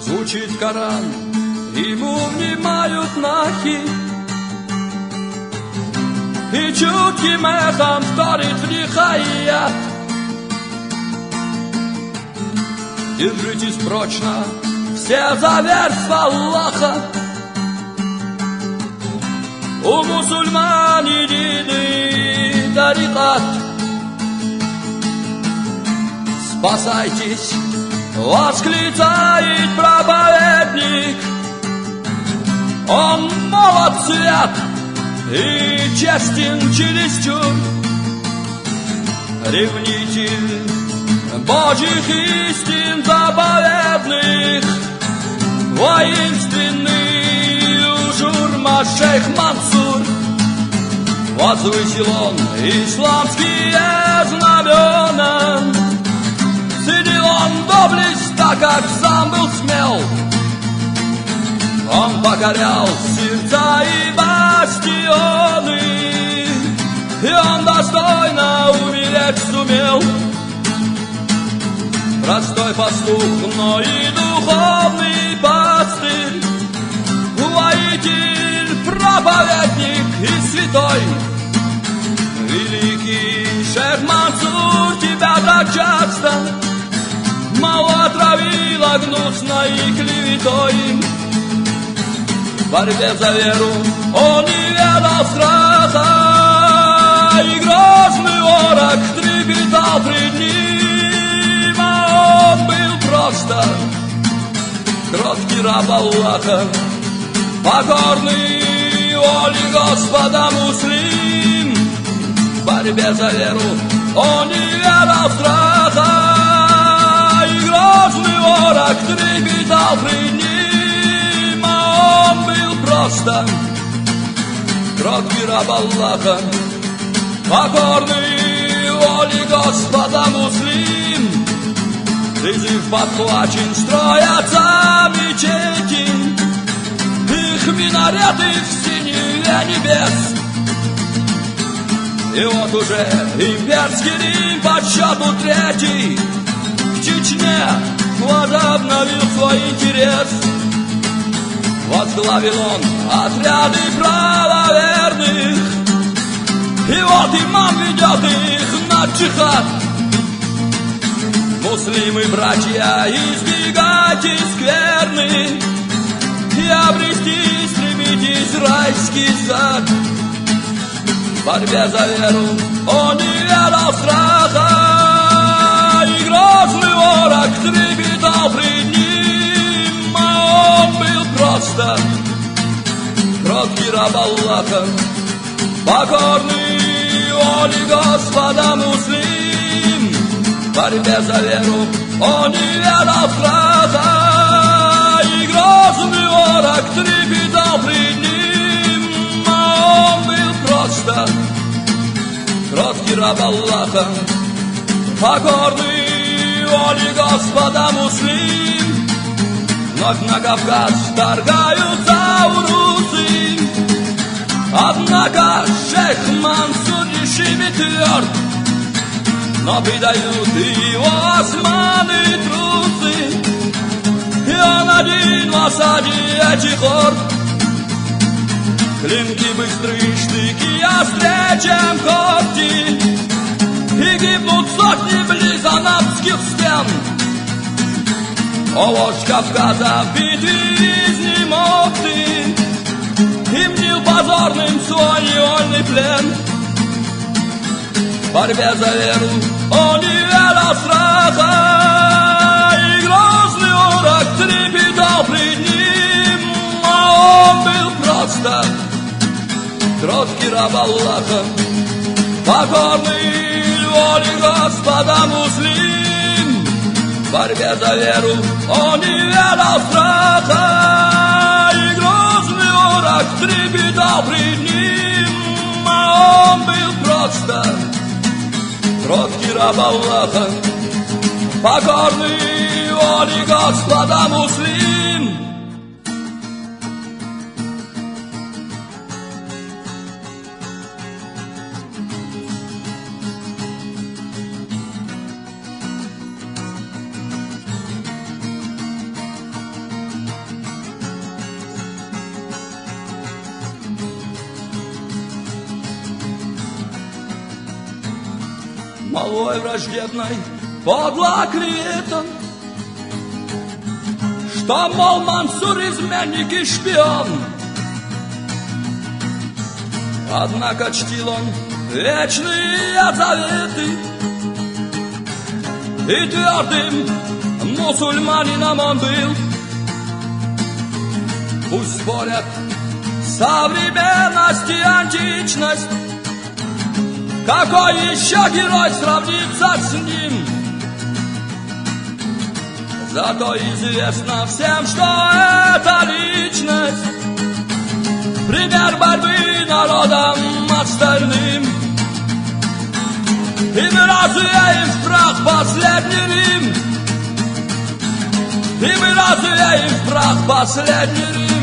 Звучит Коран, ему внимают нахи, и чутким эхом вторит в них аят. Держитесь прочно, все за верство Аллаха. У мусульман единый тарикат. Спасайтесь, восклицает проповедник. Он молод свят и честен чересчур, ревнитель Божьих истин заповедных, воинственный ужурма шейх Мансур. Возвысил он исламские знамена, ценил он доблесть, так как сам был смел. Он покорял сердца и бастионы, и он достойно умереть сумел. Простой пастух, но и духовный пастырь, воитель, проповедник и святой. Великий шейх Мансур, тебя так часто мало отравила гнусной клеветой. В борьбе за веру он не ведал страха, и грозный ворог трепетал пред ним, а он был просто кроткий раб Аллаха, покорный воле Господа муслим. В борьбе за веру он не ведал страха, и грозный ворог трепетал пред ним, а он был просто кроткий раб Аллаха, покорный воле Господа муслим. Призыв подхвачен, строятся мечети, их минареты в синеве небес. И вот уже имперский Рим по счету третий к Чечне возобновил свой интерес. Возглавил он отряды правоверных, и вот имам ведет их на джихад. Муслимы, братья, избегайте скверны и обрести стремитесь райский сад. В борьбе за веру он не ведал страха, и грозный ворог трепетал пред ним, а он был просто кроткий раб Аллаха, покорный воле Господа муслим. В борьбе за веру он не ведал страха, и грозный ворог трепетал пред ним, а он был просто кроткий раб Аллаха, покорный воле Господа муслим. Вновь на Кавказ вторгаются урусы, однако шейх Мансур решим и тверд. Но предают его османы трусы, и он один в осаде этих орд. Клинки быстрые, штыки острее, чем когти, и гибнут сотни близ анапских стен. О, вождь Кавказа в битве изнемог ты, и мнил позорным свой невольный плен. В борьбе за веру он не ведал страха, и грозный ворог трепетал пред ним, а он был просто кроткий раб Аллаха, покорный воле Господа муслим. В борьбе за веру он не ведал страха, об Аллаха, покорный воле Господа муслим. Малой враждебной подло клеветан, что, мол, Мансур изменник и шпион. Однако чтил он вечные заветы и твердым мусульманином он был. Пусть спорят современность и античность, какой еще герой сравнится с ним? Зато известно всем, что это личность, пример борьбы народом остальным. И мы развеем в прах последний Рим, и мы развеем в прах последний Рим.